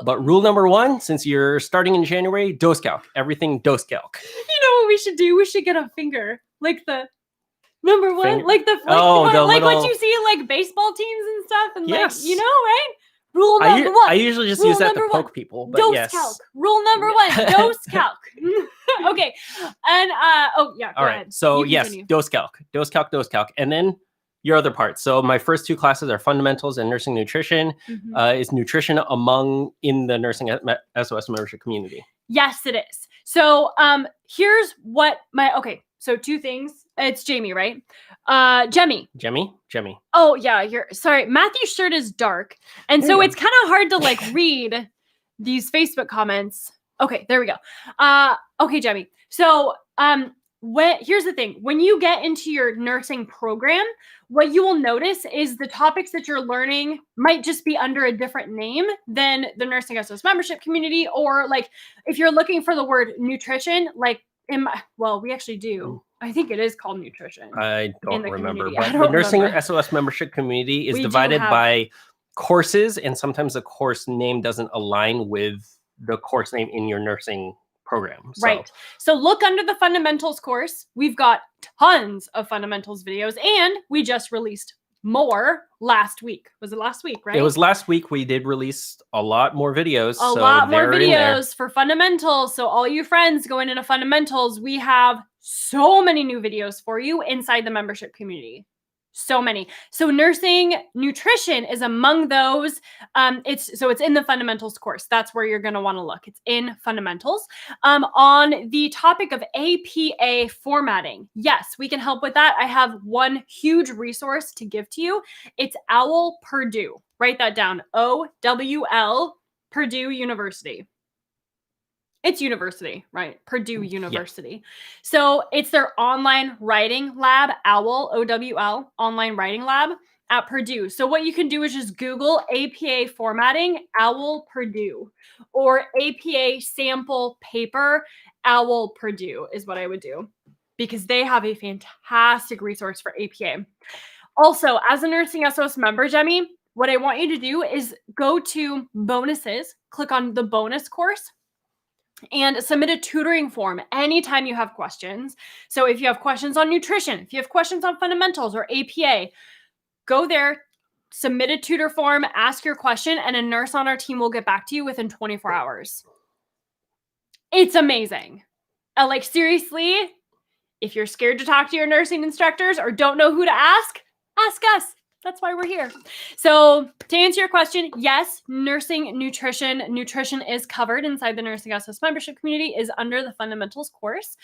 But rule number 1, since you're starting in January, dose calc. Everything dose calc. You know what we should do? We should get a finger, like the number 1, like the what you see in like baseball teams and stuff, and yes. like right? Rule number 1. I usually just use that to poke people. But dose calc. Rule number 1. Dose calc. Okay. And go all right. ahead. So yes, dose calc, and then your other part. So my first 2 classes are fundamentals and nursing nutrition. Is nutrition in the Nursing SOS membership community? Yes, it is. So here's what so 2 things. It's Jamie, right? Jemmy. Oh yeah, sorry. Matthew's shirt is dark, and so it's kind of hard to like read these Facebook comments. Okay, there we go. Okay, Jemmy. So here's the thing. When you get into your nursing program, what you will notice is the topics that you're learning might just be under a different name than the Nursing SOS membership community, or like if you're looking for the word nutrition, like we actually do. I think it is called nutrition. I don't remember. But the Nursing SOS membership community is divided by courses, and sometimes the course name doesn't align with the course name in your nursing program. Right. So look under the fundamentals course. We've got tons of fundamentals videos, and we just released more last week. Was it last week, right? It was last week. We did release a lot more videos. A lot more videos for fundamentals. So all you friends going into fundamentals, we have so many new videos for you inside the membership community. So many. So nursing nutrition is among those. It's in the fundamentals course. That's where you're going to want to look. It's in fundamentals. On the topic of APA formatting, yes, we can help with that. I have one huge resource to give to you. It's OWL Purdue. Write that down. OWL Purdue University. It's university, right? Purdue University. Yeah. So it's their online writing lab, OWL, OWL, online writing lab at Purdue. So what you can do is just Google APA formatting, OWL Purdue, or APA sample paper, OWL Purdue is what I would do, because they have a fantastic resource for APA. Also, as a Nursing SOS member, Jemmy, what I want you to do is go to bonuses, click on the bonus course, and submit a tutoring form anytime you have questions. So if you have questions on nutrition, if you have questions on fundamentals or APA, go there, submit a tutor form, ask your question, and a nurse on our team will get back to you within 24 hours. It's amazing. Like seriously, if you're scared to talk to your nursing instructors or don't know who to ask us. That's why we're here. So to answer your question, yes, nursing nutrition is covered inside the Nursing SOS membership community, is under the fundamentals course.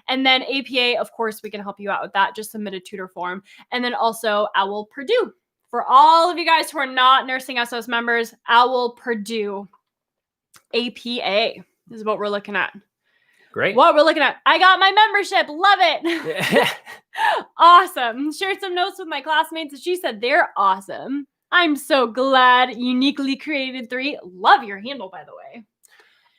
And then APA, of course, we can help you out with that. Just submit a tutor form. And then also OWL Purdue. For all of you guys who are not Nursing SOS members, OWL Purdue APA is what we're looking at. Great. What we're looking at. I got my membership. Love it. Awesome. Shared some notes with my classmates, and she said they're awesome. I'm so glad. Uniquely created 3. Love your handle, by the way.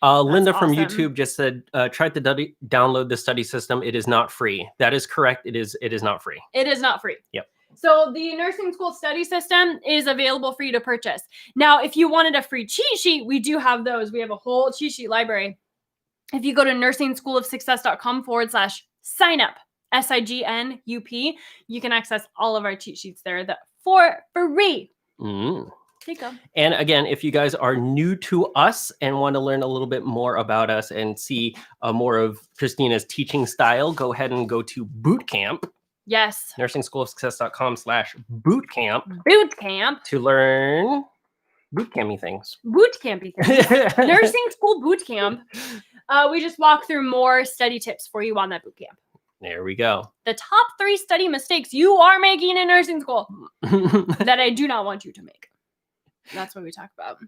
Linda from YouTube just said, tried to download the study system. It is not free. That is correct. It is not free. It is not free. Yep. So the nursing school study system is available for you to purchase. Now, if you wanted a free cheat sheet, we do have those. We have a whole cheat sheet library. If you go to nursingschoolofsuccess.com/signup, SIGNUP, you can access all of our cheat sheets there for free. There you go. And again, if you guys are new to us and want to learn a little bit more about us and see more of Christina's teaching style, go ahead and go to bootcamp. Yes. nursingschoolofsuccess.com/bootcamp. Bootcamp. To learn bootcampy things. Nursing school bootcamp. We just walk through more study tips for you on that bootcamp. There we go. The top 3 study mistakes you are making in nursing school that I do not want you to make. That's what we talk about.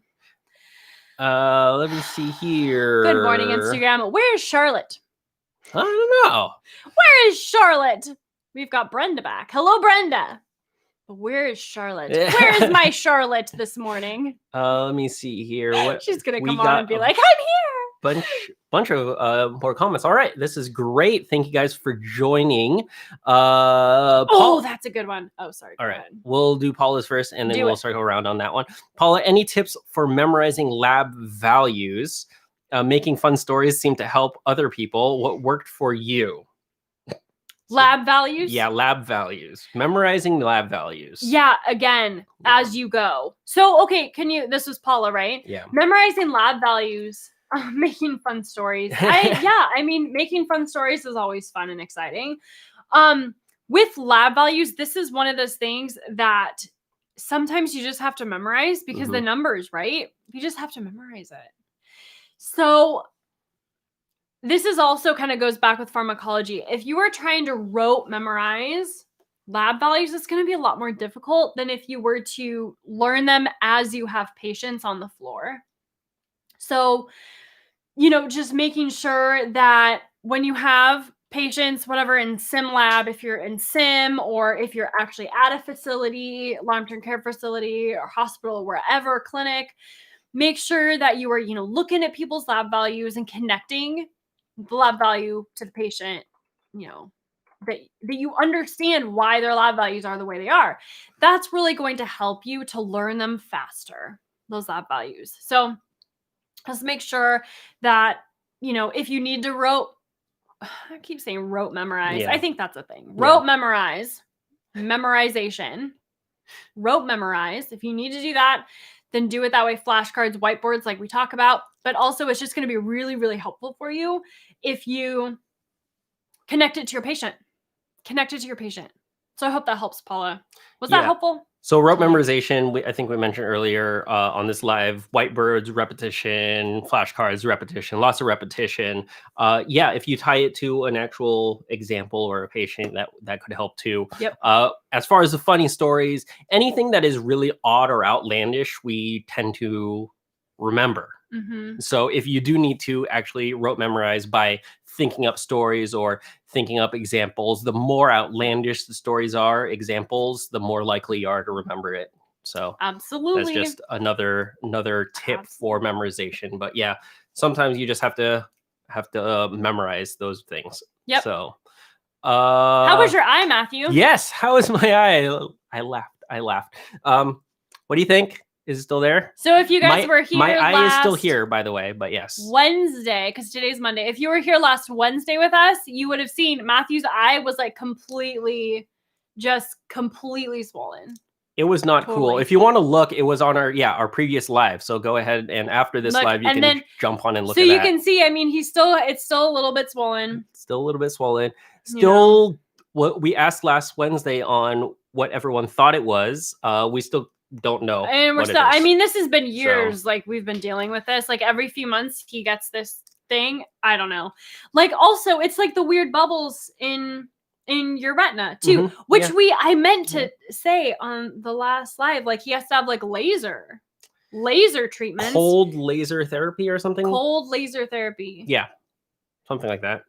Let me see here. Good morning, Instagram. Where is Charlotte? I don't know. Where is Charlotte? We've got Brenda back. Hello, Brenda. But where is Charlotte? Where is my Charlotte this morning? Let me see here. She's going to come on and be like, I'm here. Bunch of more comments. All right. This is great. Thank you guys for joining. That's a good one. Oh, sorry. All right. We'll do Paula's first, and then we'll circle around on that one. Paula, any tips for memorizing lab values? Making fun stories seem to help other people. What worked for you? Lab values? Yeah, lab values. Memorizing lab values. Yeah, again, as you go. So, okay, this was Paula, right? Yeah. Memorizing lab values, making fun stories. Making fun stories is always fun and exciting. With lab values, this is one of those things that sometimes you just have to memorize because the numbers, right? You just have to memorize it. So this is also kind of goes back with pharmacology. If you are trying to rote memorize lab values, it's going to be a lot more difficult than if you were to learn them as you have patients on the floor. So, just making sure that when you have patients, whatever, in sim lab, if you're in sim or if you're actually at a facility, long-term care facility or hospital, wherever, clinic, make sure that you are, looking at people's lab values and connecting the lab value to the patient, that you understand why their lab values are the way they are. That's really going to help you to learn them faster, those lab values. So just make sure that, if you need to I keep saying rote memorize. Yeah. I think that's a thing. Rote memorize, memorization, rote memorize. If you need to do that, then do it that way. Flashcards, whiteboards, like we talk about. But also, it's just going to be really, really helpful for you if you connect it to your patient. Connect it to your patient. So I hope that helps, Paula. Was that helpful? So rote memorization, I think we mentioned earlier on this live, whiteboards, repetition, flashcards, repetition, lots of repetition. If you tie it to an actual example or a patient, that could help too. Yep. As far as the funny stories, anything that is really odd or outlandish, we tend to remember. Mm-hmm. So if you do need to actually rote memorize by thinking up stories or thinking up examples, the more outlandish the stories are, examples, the more likely you are to remember it. So absolutely, that's just another tip for memorization. But yeah, sometimes you just have to memorize those things. Yep. So how was your eye, Matthew? Yes, how is my eye? I laughed. What do you think? Is it still there? So if you guys were here, my eye is still here, by the way, but yes. Wednesday, because today's Monday. If you were here last Wednesday with us, you would have seen Matthew's eye was like completely swollen. It was not cool. If you want to look, it was on our previous live. So go ahead and after this live, you can jump on and look at that. So you can see, it's still a little bit swollen. Still a little bit swollen. Still, what we asked last Wednesday on what everyone thought it was, we still don't know. And we're still, this has been years, like we've been dealing with this. Like every few months he gets this thing. I don't know. Like also it's like the weird bubbles in your retina too, which I meant to say on the last live, like he has to have like laser treatments. Cold laser therapy or something? Cold laser therapy. Yeah. Something like that.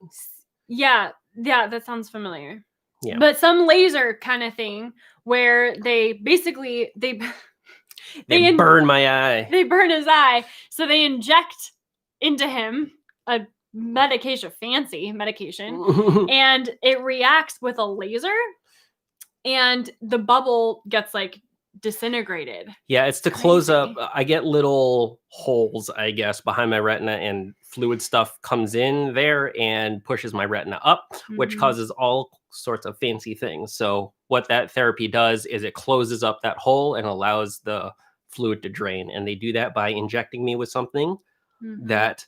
Yeah, that sounds familiar. Yeah. But some laser kind of thing where they basically they burn my eye. They burn his eye. So they inject into him a medication, fancy medication, and it reacts with a laser and the bubble gets like disintegrated. Yeah, it's to close up. I get little holes, I guess, behind my retina, and fluid stuff comes in there and pushes my retina up, which causes all sorts of fancy things. So what that therapy does is it closes up that hole and allows the fluid to drain. And they do that by injecting me with something that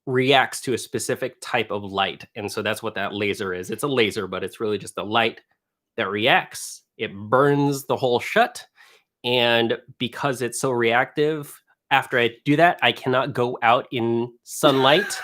reacts to a specific type of light. And so that's what that laser is. It's a laser, but it's really just a light that reacts. It burns the hole shut. And because it's so reactive, after I do that, I cannot go out in sunlight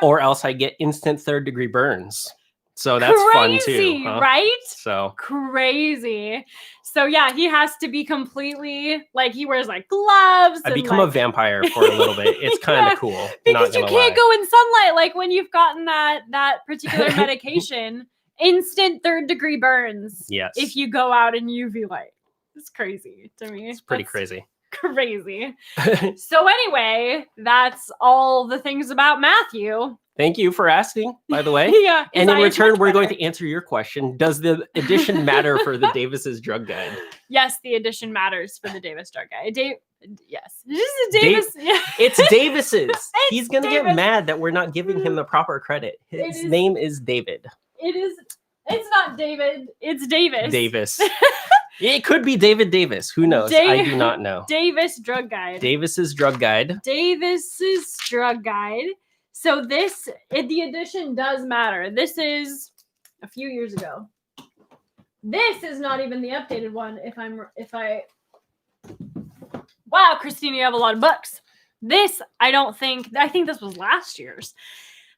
or else I get instant 3rd-degree burns. So that's fun too, huh? Right? So crazy. So yeah, he has to be completely like he wears like gloves. I become a vampire for a little bit. It's kind of cool. Because you can't go in sunlight like when you've gotten that particular medication. Instant 3rd-degree burns. Yes. If you go out in UV light. It's crazy to me. It's pretty crazy. Crazy. So anyway, that's all the things about Matthew. Thank you for asking, by the way. Yeah. And in return, we're going to answer your question. Does the edition matter for the Davis's Drug Guide? Yes, the edition matters for the Davis Drug Guide. Yes. This is Davis. It's Davis's. He's going to get mad that we're not giving him the proper credit. His name is David. It is. It's not David. It's Davis. Davis. It could be David Davis. Who knows? I do not know. Davis Drug Guide. Davis's Drug Guide. Davis's Drug Guide. So the edition does matter. This is a few years ago. This is not even the updated one. Wow, Christina, you have a lot of books. I think this was last year's.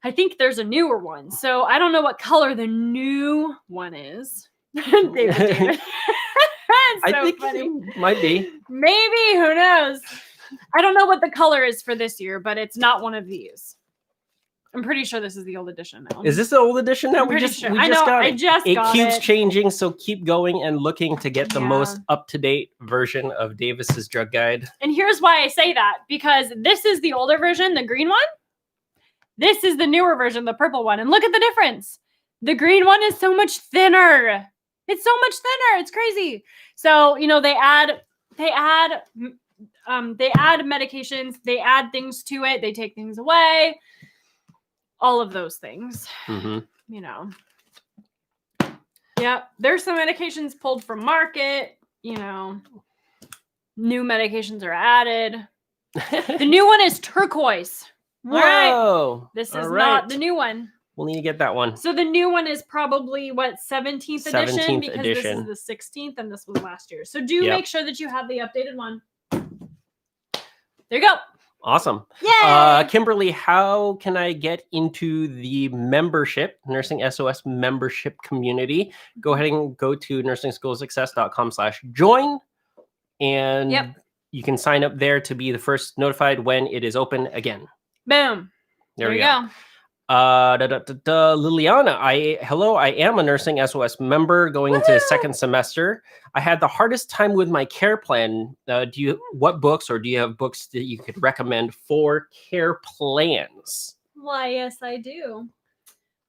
I think there's a newer one. So I don't know what color the new one is. David. I think funny. It might be. Maybe, who knows? I don't know what the color is for this year, but it's not one of these. I'm pretty sure this is the old edition now. Is this the old edition now? We just got it. It keeps changing, so keep going and looking to get the most up-to-date version of Davis's Drug Guide. And here's why I say that, because this is the older version, the green one. This is the newer version, the purple one. And look at the difference. The green one is so much thinner. It's so much thinner. It's crazy. So, they add medications, they add things to it, they take things away. All of those things, Yeah, there's some medications pulled from market, new medications are added. The new one is turquoise. Whoa. All right. This is not the new one. We'll need to get that one. So the new one is probably 17th edition? 17th because edition. This is the 16th and this was last year. So do make sure that you have the updated one. There you go. Awesome. Yay! Kimberly, how can I get into the membership, Nursing SOS membership community? Go ahead and go to nursingschools.com/join. And you can sign up there to be the first notified when it is open again. Boom. There we go. Liliana, I am a Nursing SOS member going into second semester. I had the hardest time with my care plan. What books, or do you have books that you could recommend for care plans? Why, yes, I do.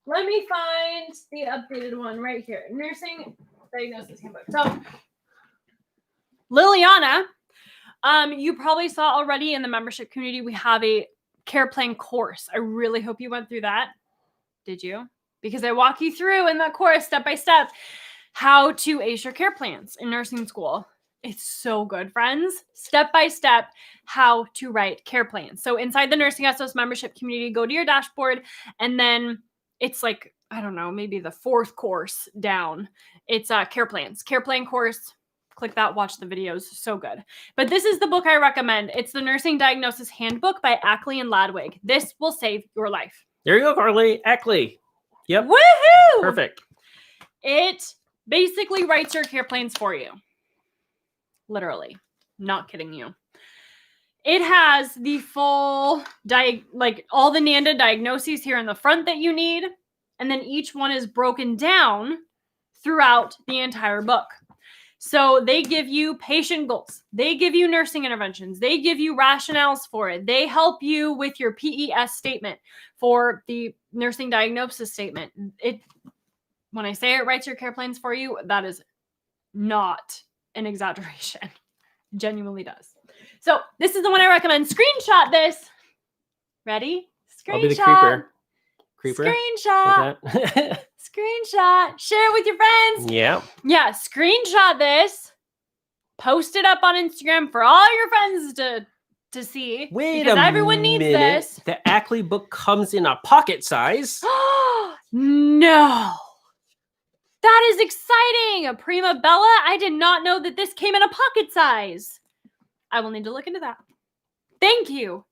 Let me find the updated one right here. Nursing Diagnosis Handbook. So, Liliana, you probably saw already in the membership community, we have a care plan course. I really hope you went through that. Did you? Because I walk you through in that course step by step how to ace your care plans in nursing school. It's so good, friends. Step by step how to write care plans. So inside the Nursing SOS membership community, go to your dashboard, and then it's like, I don't know, maybe the 4th course down. It's care plans, care plan course. Click that, watch the videos. So good. But this is the book I recommend. It's the Nursing Diagnosis Handbook by Ackley and Ladwig. This will save your life. There you go, Carly. Ackley. Yep. Woohoo! Perfect. It basically writes your care plans for you. Literally. Not kidding you. It has the full, all the NANDA diagnoses here in the front that you need. And then each one is broken down throughout the entire book. So they give you patient goals. They give you nursing interventions. They give you rationales for it. They help you with your PES statement for the nursing diagnosis statement. When I say it writes your care plans for you, that is not an exaggeration. It genuinely does. So this is the one I recommend. Screenshot this. Ready? Screenshot. I'll be the creeper. Screenshot. Screenshot. Share it with your friends. Yeah. Yeah. Screenshot this. Post it up on Instagram for all your friends to see. Because everyone needs this. The Ackley book comes in a pocket size. No. That is exciting. Prima Bella, I did not know that this came in a pocket size. I will need to look into that. Thank you.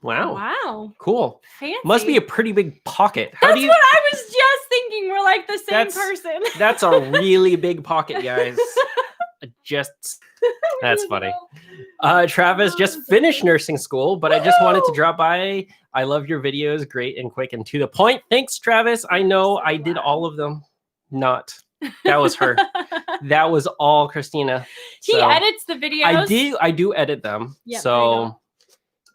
Wow. Wow. Cool. Fancy. Must be a pretty big pocket. What I was just thinking. We're like the same person. That's a really big pocket, guys. That's funny. Travis just finished nursing school, but I just wanted to drop by. I love your videos. Great and quick and to the point. Thanks, Travis. I know I did all of them. Not. That was her. That was all Christina. He edits the videos. I do edit them. Yep, so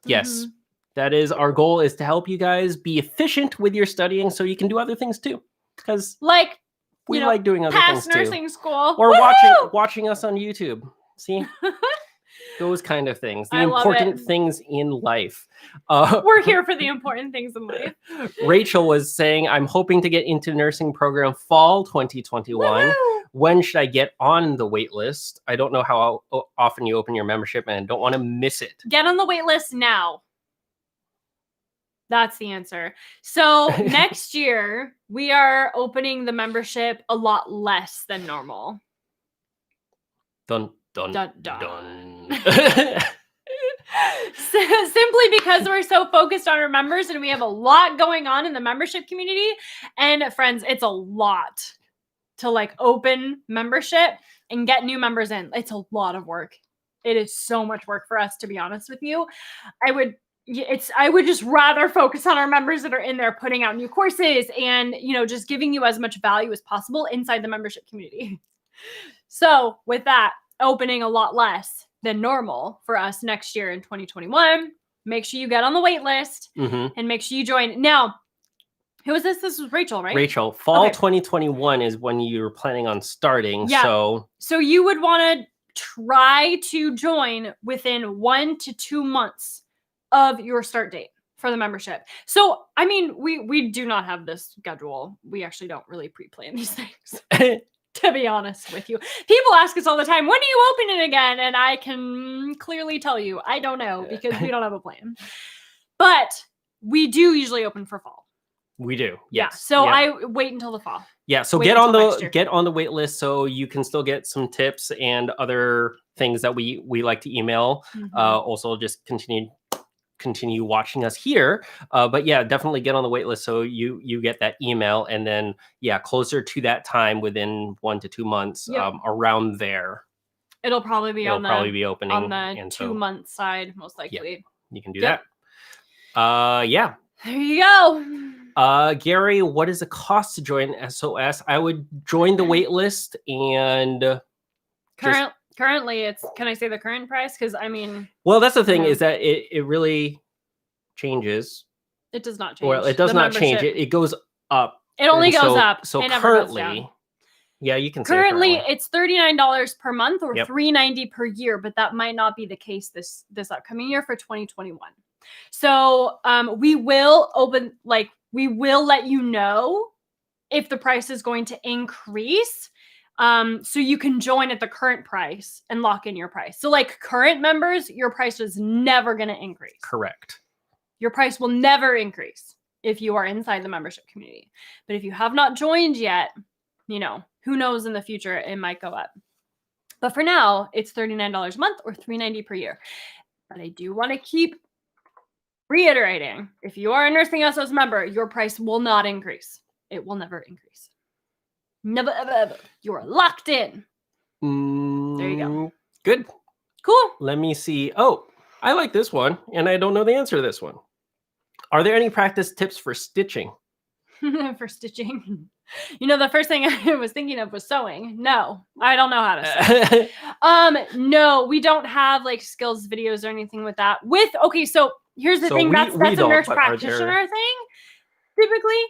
yes, that is our goal, is to help you guys be efficient with your studying so you can do other things too. Because we like doing other things too. Pass nursing school. Or watching us on YouTube. See? Those kind of things. The important things in life. We're here for the important things in life. Rachel was saying, I'm hoping to get into nursing program fall 2021. Woo-hoo! When should I get on the wait list? I don't know how often you open your membership and don't want to miss it. Get on the wait list now. That's the answer. So next year, we are opening the membership a lot less than normal. Dun, dun, dun, dun. Simply because we're so focused on our members and we have a lot going on in the membership community. And friends, it's a lot to open membership and get new members in. It's a lot of work. It is so much work for us, to be honest with you. I would just rather focus on our members that are in there putting out new courses and, just giving you as much value as possible inside the membership community. So with that, opening a lot less than normal for us next year in 2021. Make sure you get on the wait list and make sure you join. Now, who was this? This was Rachel, right? Rachel. Fall 2021 is when you're planning on starting. Yeah. So you would want to try to join within 1 to 2 months of your start date for the membership. So, I mean, we do not have this schedule. We actually don't really pre-plan these things. To be honest with you, people ask us all the time, when are you opening again? And I can clearly tell you, I don't know, because we don't have a plan. But we do usually open for fall. We do. Yes. Yeah. So I wait until the fall. Yeah. So get on the wait list so you can still get some tips and other things that we like to email. Also, just continue watching us here, but yeah, definitely get on the wait list so you get that email, and then closer to that time, within 1 to 2 months, around there, it'll probably be opening on the 2 month side, most likely. You can do that. There you go. Gary, what is the cost to join SOS? I would join the wait list, and currently, it's, can I say the current price? Because well, that's the thing, is that it really changes. It does not change. Well, it does not change. It goes up. It only goes up. So it currently, never goes down. Yeah, you can say currently it's $39 per month or $390 per year, but that might not be the case this upcoming year for 2021. So we will we will let you know if the price is going to increase. So you can join at the current price and lock in your price. So current members, your price is never going to increase. Correct. Your price will never increase if you are inside the membership community. But if you have not joined yet, who knows, in the future, it might go up. But for now, it's $39 a month or $390 per year. But I do want to keep reiterating, if you are a Nursing SOS member, your price will not increase. It will never increase. Never, ever. You're locked in. There you go. Good. Cool. Let me see. Oh, I like this one, and I don't know the answer to this one. Are there any practice tips for stitching? For stitching? The first thing I was thinking of was sewing. No, I don't know how to sew. No, we don't have skills videos or anything with that. So here's the thing. That's a nurse practitioner thing. Typically,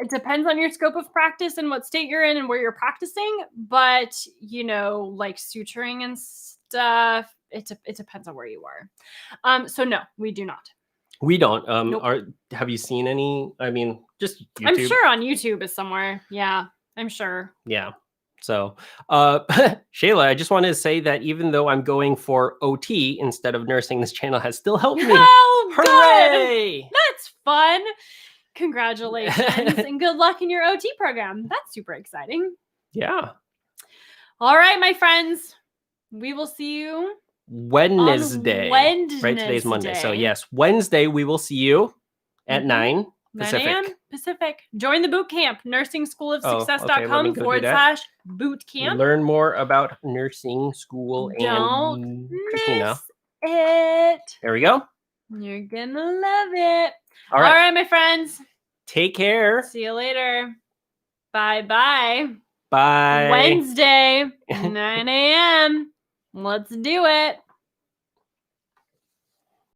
it depends on your scope of practice and what state you're in and where you're practicing. But, suturing and stuff, it depends on where you are. So no, we do not. We don't. Nope. Have you seen any? Just YouTube. I'm sure on YouTube is somewhere. Yeah, I'm sure. Yeah. So, Shayla, I just wanted to say that even though I'm going for OT instead of nursing, this channel has still helped me. Oh, hooray! Good. That's fun. Congratulations and good luck in your OT program. That's super exciting. Yeah. All right, my friends. We will see you Wednesday. Right, today's Monday. So yes, Wednesday we will see you at 9 Pacific. 9 a.m. Pacific. Join the boot camp. NursingSchoolOfSuccess.com/boot camp. Learn more about nursing school Don't Christina. miss it. There we go. You're gonna love it. All right, my friends. Take care. See you later. Bye. Bye. Wednesday, 9 a.m. Let's do it.